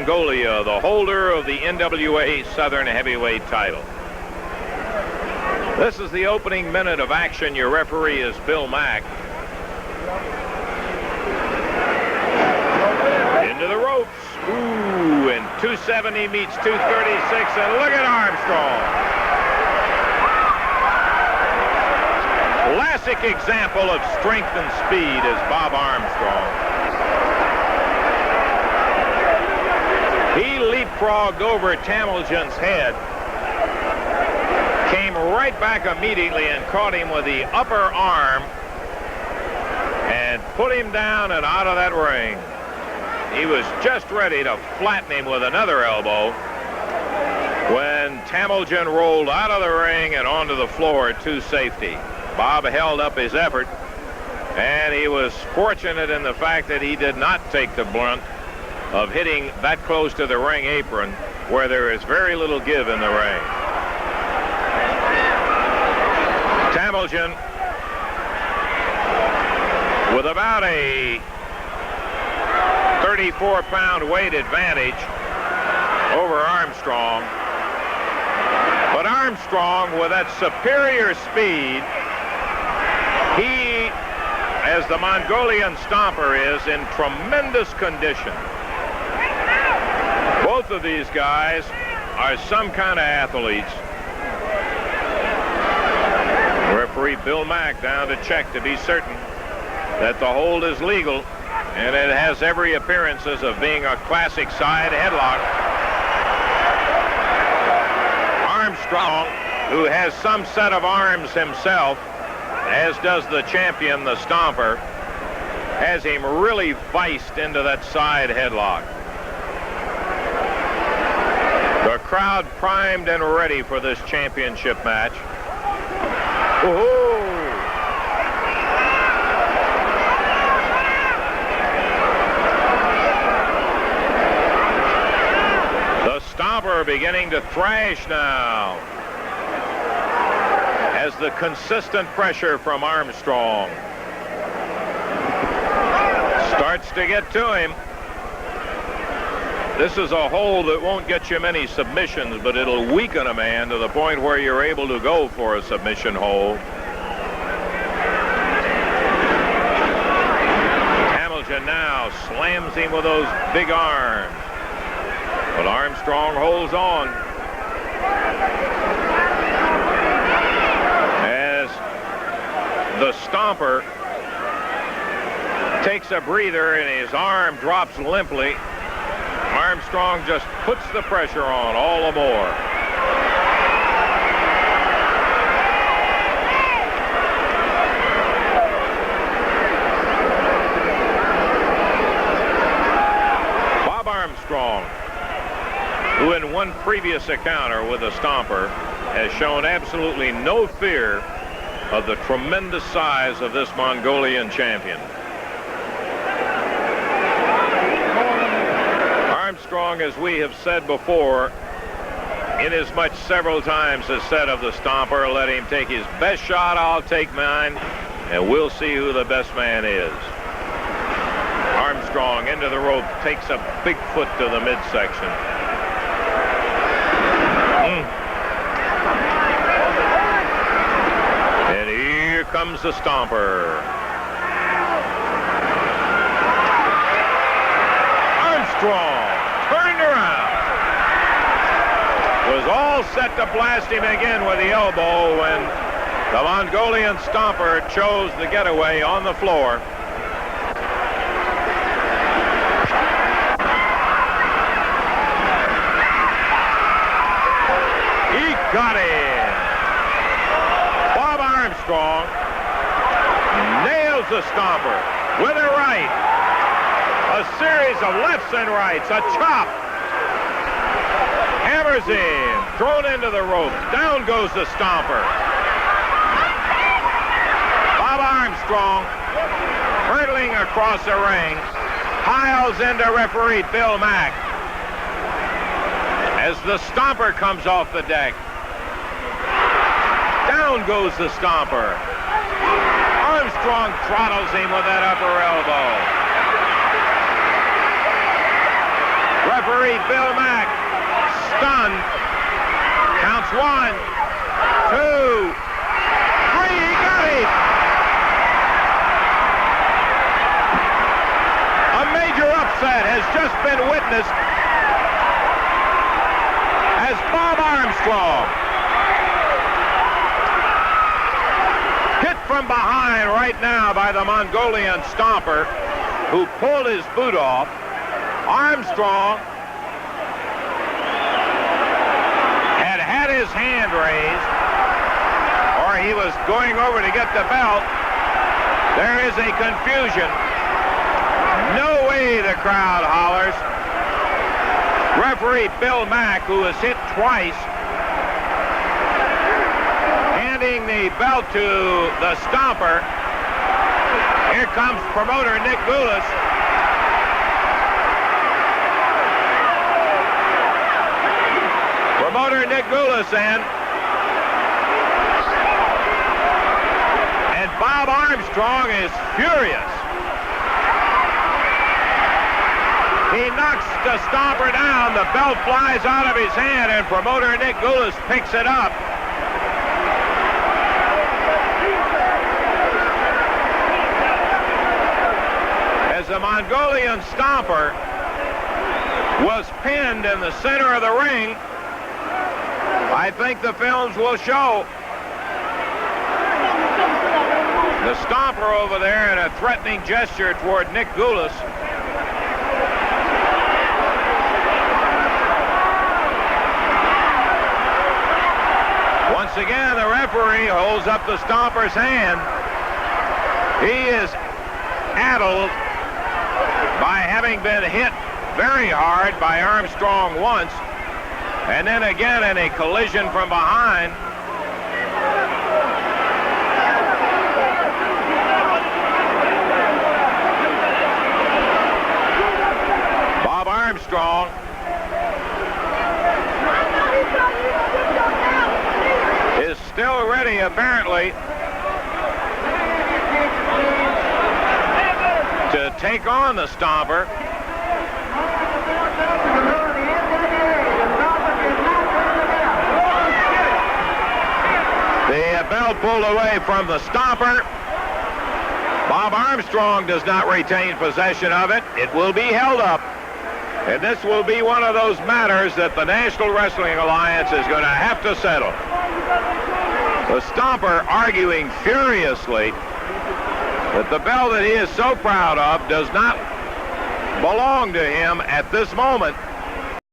Mongolia, the holder of the NWA Southern Heavyweight title. This is the opening minute of action. Your referee is Bill Mack. Into the ropes. Ooh, and 270 meets 236, and look at Armstrong. Classic example of strength and speed is Bob Armstrong. He leapfrogged over Tamiljan's head, came right back immediately and caught him with the upper arm and put him down and out of that ring. He was just ready to flatten him with another elbow when Tamiljan rolled out of the ring and onto the floor to safety. Bob held up his effort, and he was fortunate in the fact that he did not take the brunt of hitting that close to the ring apron, where there is very little give in the ring. Tamiljan, with about a 34-pound weight advantage over Armstrong. But Armstrong, with that superior speed, he, as the Mongolian Stomper, is in tremendous condition. Both of these guys are some kind of athletes. Referee Bill Mack down to check to be certain that the hold is legal, and it has every appearances of being a classic side headlock. Armstrong, who has some set of arms himself, as does the champion, the Stomper, has him really viced into that side headlock. The crowd primed and ready for this championship match. Woohoo! Stomper beginning to thrash now as the consistent pressure from Armstrong starts to get to him. This is a hold that won't get you many submissions, but it'll weaken a man to the point where you're able to go for a submission hold. Tamiljan now slams him with those big arms. But Armstrong holds on as the Stomper takes a breather and his arm drops limply. Armstrong just puts the pressure on all the more. Bob Armstrong, who in one previous encounter with a Stomper has shown absolutely no fear of the tremendous size of this Mongolian champion. Armstrong, as we have said before, inasmuch several times has said of the Stomper, let him take his best shot, I'll take mine, and we'll see who the best man is. Armstrong into the rope, takes a big foot to the midsection. And here comes the Stomper. Armstrong turned around. Was all set to blast him again with the elbow when the Mongolian Stomper chose the getaway on the floor. He got it. Bob Armstrong nails the Stomper with a right. A series of lefts and rights. A chop. Hammers in. Thrown into the ropes. Down goes the Stomper. Bob Armstrong hurtling across the ring. Piles into referee Bill Mack. As the Stomper comes off the deck. Down goes the Stomper. Armstrong throttles him with that upper elbow. Referee Bill Mack, stunned, counts 1, 2, 3, he got it! A major upset has just been witnessed as Bob Armstrong, hit from behind right now by the Mongolian Stomper, who pulled his boot off. Armstrong had his hand raised, or he was going over to get the belt. There is a confusion. No way, the crowd hollers. Referee Bill Mack, who was hit twice, handing the belt to the Stomper. Here comes promoter Nick Goulas. Promoter Nick Goulas in. And Bob Armstrong is furious. He knocks the Stomper down. The belt flies out of his hand, and promoter Nick Goulas picks it up. As the Mongolian Stomper was pinned in the center of the ring, I think the films will show the Stomper over there in a threatening gesture toward Nick Goulas. Once again, the referee holds up the Stomper's hand. He is addled by having been hit very hard by Armstrong once, and then again in a collision from behind. Bob Armstrong is still ready, apparently, to take on the Stomper. The belt pulled away from the Stomper. Bob Armstrong does not retain possession of it. It will be held up. And this will be one of those matters that the National Wrestling Alliance is going to have to settle. The Stomper arguing furiously that the belt that he is so proud of does not belong to him at this moment.